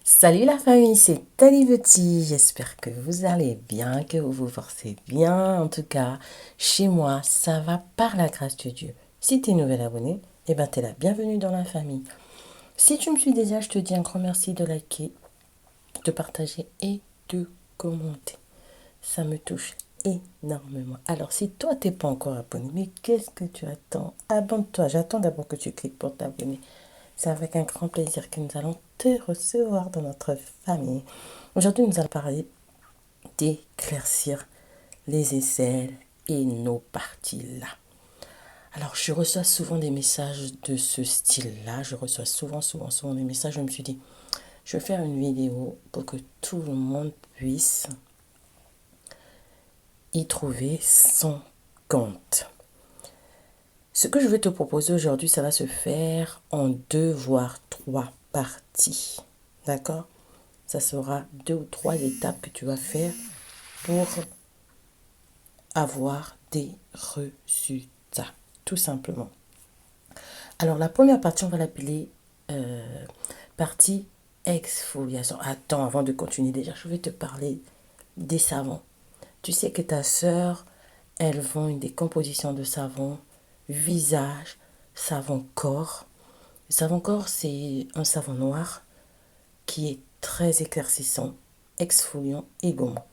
Salut la famille, c'est Tali Petit. J'espère que vous allez bien, que vous vous forcez bien. En tout cas, chez moi, ça va par la grâce de Dieu. Si tu es nouvel abonné, eh ben t'es la bienvenue dans la famille. Si tu me suis déjà, je te dis un grand merci de liker, de partager et de commenter. Ça me touche énormément. Alors, si toi, t'es pas encore abonné, mais qu'est-ce que tu attends? Abonne-toi. J'attends d'abord que tu cliques pour t'abonner. C'est avec un grand plaisir que nous allons te recevoir dans notre famille. Aujourd'hui, nous allons parler d'éclaircir les aisselles et nos parties là. Alors, je reçois souvent des messages de ce style-là. Je reçois souvent des messages. Je me suis dit, je vais faire une vidéo pour que tout le monde puisse y trouver son compte. Ce que je vais te proposer aujourd'hui, ça va se faire en 2 voire 3 parties. D'accord? Ça sera 2 ou 3 étapes que tu vas faire pour avoir des résultats. Tout simplement. Alors, la première partie, on va l'appeler partie exfoliation. Attends, avant de continuer, déjà, je vais te parler des savons. Tu sais que ta sœur, elle vend une décomposition de savon visage, savon corps. Le savon corps, c'est un savon noir qui est très éclaircissant, exfoliant et gommant.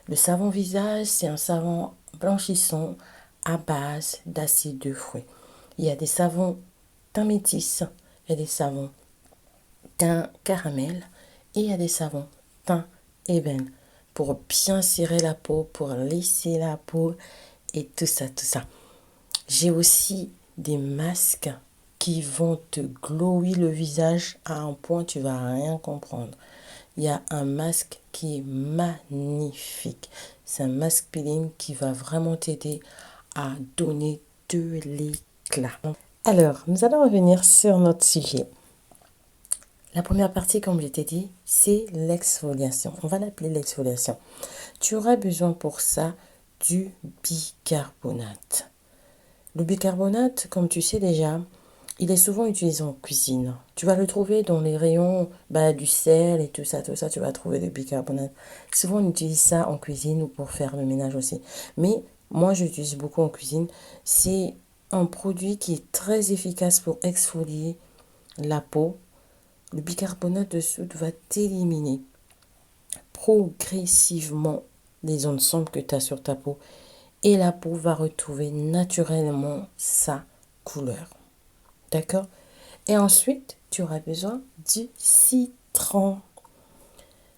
Le savon visage, c'est un savon blanchissant à base d'acide de fruits. Il y a des savons teint métis, il y a des savons teint caramel et il y a des savons teint ébène pour bien serrer la peau, pour lisser la peau et tout ça, tout ça. J'ai aussi des masques qui vont te glower le visage à un point tu vas rien comprendre. Il y a un masque qui est magnifique. C'est un masque peeling qui va vraiment t'aider à donner de l'éclat. Alors, nous allons revenir sur notre sujet. La première partie, comme je t'ai dit, c'est l'exfoliation. On va l'appeler l'exfoliation. Tu auras besoin pour ça du bicarbonate. Le bicarbonate, comme tu sais déjà, il est souvent utilisé en cuisine. Tu vas le trouver dans les rayons du sel et tout ça, tu vas trouver le bicarbonate. Souvent, on utilise ça en cuisine ou pour faire le ménage aussi. Mais moi, j'utilise beaucoup en cuisine. C'est un produit qui est très efficace pour exfolier la peau. Le bicarbonate de soude va t'éliminer progressivement les zones sombres que tu as sur ta peau et la peau va retrouver naturellement sa couleur. D'accord? Et ensuite, tu auras besoin du citron.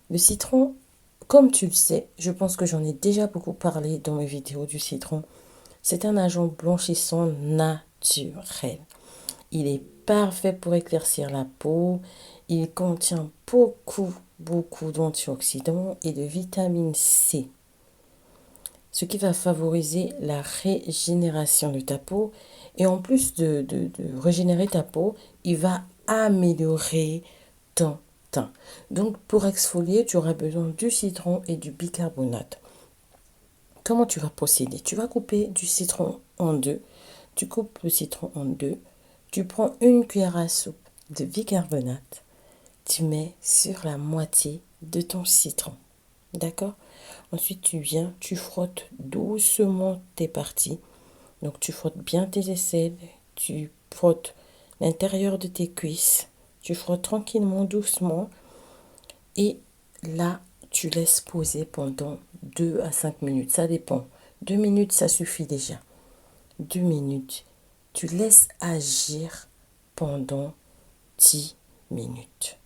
Le citron, comme tu le sais, je pense que j'en ai déjà beaucoup parlé dans mes vidéos du citron. C'est un agent blanchissant naturel. Il est parfait pour éclaircir la peau. Il contient beaucoup d'antioxydants et de vitamine C, ce qui va favoriser la régénération de ta peau. Et en plus de régénérer ta peau, il va améliorer ton teint. Donc pour exfolier, tu auras besoin du citron et du bicarbonate. Comment tu vas procéder? Tu vas couper du citron en deux. Tu coupes le citron en deux. Tu prends une cuillère à soupe de bicarbonate. Tu mets sur la moitié de ton citron. D'accord? Ensuite, tu frottes doucement tes parties. Donc, tu frottes bien tes aisselles, tu frottes l'intérieur de tes cuisses, tu frottes tranquillement, doucement. Et là, tu laisses poser pendant 2 à 5 minutes. Ça dépend. 2 minutes, ça suffit déjà. 2 minutes. Tu laisses agir pendant 10 minutes.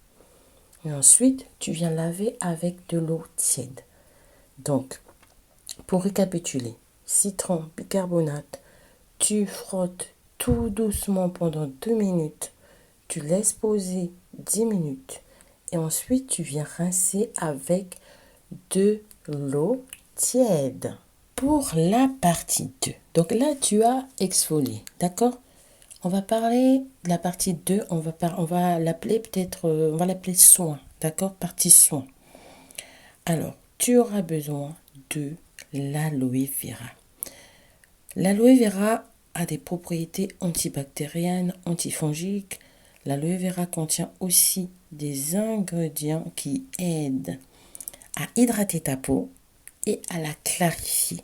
Et ensuite, tu viens laver avec de l'eau tiède. Donc, pour récapituler, citron, bicarbonate, tu frottes tout doucement pendant 2 minutes. Tu laisses poser 10 minutes. Et ensuite, tu viens rincer avec de l'eau tiède. Pour la partie 2. Donc là, tu as exfolié. D'accord? On va parler de la partie 2. On va l'appeler peut-être, on va l'appeler soin. D'accord? Partie soin. Alors, tu auras besoin de l'aloe vera. L'aloe vera a des propriétés antibactériennes, antifongiques. L'aloe vera contient aussi des ingrédients qui aident à hydrater ta peau et à la clarifier.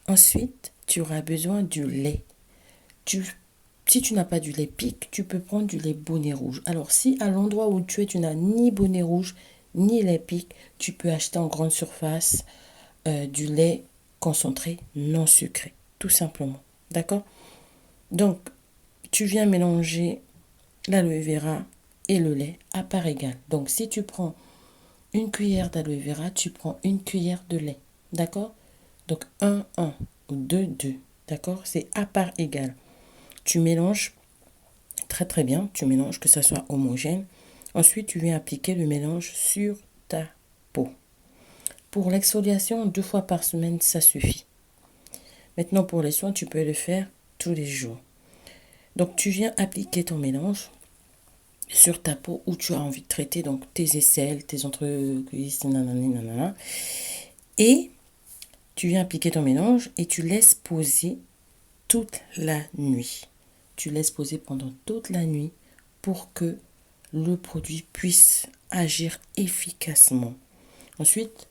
Ensuite, tu auras besoin du lait. Si tu n'as pas du lait pique, tu peux prendre du lait bonnet rouge. Alors, si à l'endroit où tu es, tu n'as ni bonnet rouge, ni lait pique, tu peux acheter en grande surface du lait concentré non sucré, tout simplement. D'accord? Donc, tu viens mélanger l'aloe vera et le lait à part égale. Donc, si tu prends une cuillère d'aloe vera, tu prends une cuillère de lait. D'accord? Donc, 1, 1 ou 2, 2. D'accord? C'est à part égale. Tu mélanges très très bien. Tu mélanges que ça soit homogène. Ensuite, tu viens appliquer le mélange sur ta peau. Pour l'exfoliation, 2 fois par semaine, ça suffit. Maintenant, pour les soins, tu peux le faire tous les jours. Donc, tu viens appliquer ton mélange sur ta peau où tu as envie de traiter, donc tes aisselles, tes entrecuisses, nanana. Et tu viens appliquer ton mélange et tu laisses poser toute la nuit. Tu laisses poser pendant toute la nuit pour que le produit puisse agir efficacement. Ensuite,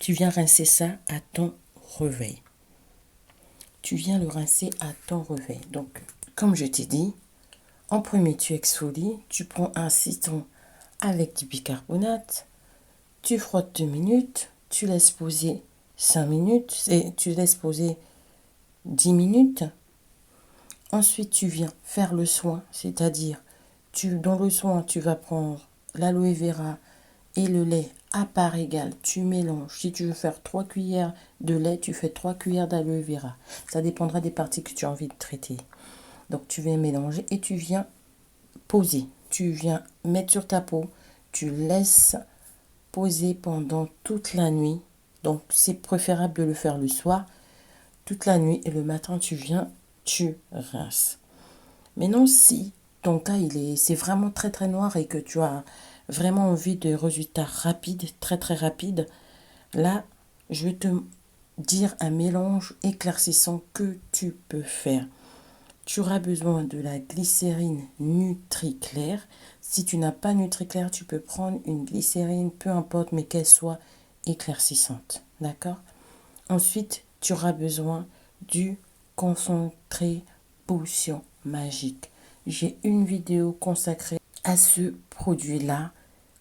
tu viens rincer ça à ton réveil. Tu viens le rincer à ton réveil. Donc, comme je t'ai dit, en premier, tu exfolies, tu prends un citron avec du bicarbonate, tu frottes 2 minutes, tu laisses poser 5 minutes, et tu laisses poser 10 minutes. Ensuite, tu viens faire le soin, c'est-à-dire, dans le soin, tu vas prendre l'aloe vera et le lait à part égale. Tu mélanges. Si tu veux faire 3 cuillères de lait, tu fais 3 cuillères d'aloe vera. Ça dépendra des parties que tu as envie de traiter. Donc, tu viens mélanger et tu viens poser. Tu viens mettre sur ta peau. Tu laisses poser pendant toute la nuit. Donc, c'est préférable de le faire le soir, toute la nuit. Et le matin, tu viens, tu rinces. Maintenant, si ton cas, c'est vraiment très très noir et que tu as vraiment envie de résultats rapides, très très rapides, là, je vais te dire un mélange éclaircissant que tu peux faire. Tu auras besoin de la glycérine Nutri-Clair. Si tu n'as pas Nutri-Clair, tu peux prendre une glycérine, peu importe, mais qu'elle soit éclaircissante. D'accord? Ensuite, tu auras besoin du concentré potion magique. J'ai une vidéo consacrée à ce produit-là.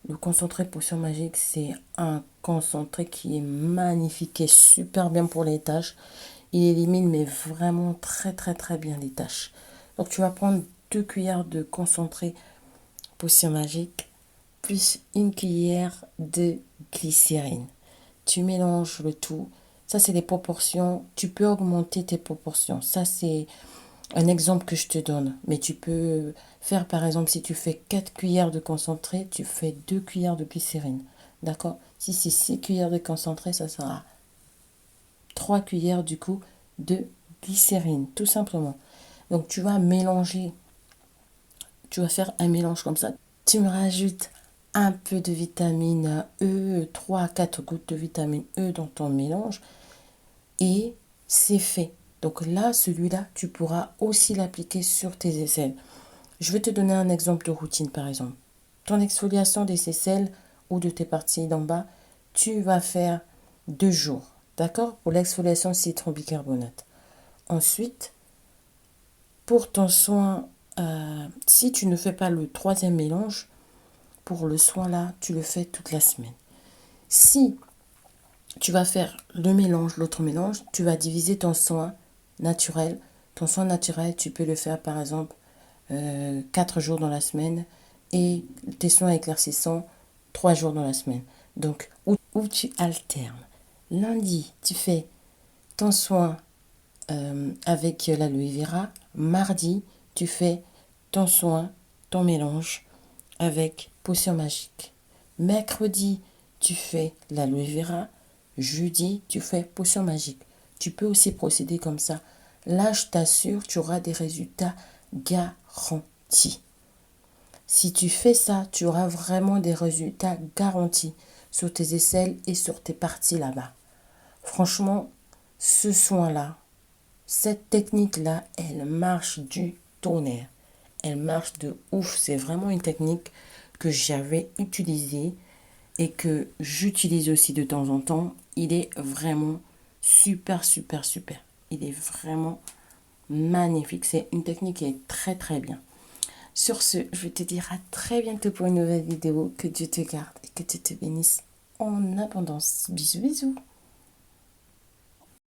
Le concentré potion magique, c'est un concentré qui est magnifique et super bien pour les tâches. Il élimine mais vraiment très très très bien les tâches. Donc tu vas prendre 2 cuillères de concentré potion magique plus une cuillère de glycérine. Tu mélanges le tout. Ça, c'est les proportions. Tu peux augmenter tes proportions. Ça, c'est un exemple que je te donne. Mais tu peux faire, par exemple, si tu fais 4 cuillères de concentré, tu fais 2 cuillères de glycérine. D'accord? Si c'est 6 cuillères de concentré, ça sera 3 cuillères, du coup, de glycérine, tout simplement. Donc, tu vas mélanger. Tu vas faire un mélange comme ça. Tu me rajoutes un peu de vitamine E, 3 à 4 gouttes de vitamine E dans ton mélange. Et c'est fait. Donc là, celui-là, tu pourras aussi l'appliquer sur tes aisselles. Je vais te donner un exemple de routine, par exemple. Ton exfoliation des aisselles ou de tes parties d'en bas, tu vas faire 2 jours. D'accord? Pour l'exfoliation citron bicarbonate. Ensuite, pour ton soin, si tu ne fais pas le troisième mélange, pour le soin là, tu le fais toute la semaine. Si tu vas faire le mélange, l'autre mélange, tu vas diviser ton soin naturel. Ton soin naturel, tu peux le faire par exemple 4 jours dans la semaine et tes soins éclaircissants 3 jours dans la semaine. Donc, où tu alternes. Lundi, tu fais ton soin avec l'aloe vera. Mardi, tu fais ton soin, ton mélange avec potion magique. Mercredi, tu fais l'aloe vera. Jeudi, tu fais potion magique. Tu peux aussi procéder comme ça. Là, je t'assure, tu auras des résultats garantis. Si tu fais ça, tu auras vraiment des résultats garantis sur tes aisselles et sur tes parties là-bas. Franchement, ce soin-là, cette technique-là, elle marche du tonnerre. elle marche de ouf. C'est vraiment une technique que j'avais utilisée et que j'utilise aussi de temps en temps. Il est vraiment super, super, super. Il est vraiment magnifique. C'est une technique qui est très, très bien. Sur ce, je vais te dire à très bientôt pour une nouvelle vidéo. Que Dieu te garde et que Dieu te bénisse en abondance. Bisous, bisous.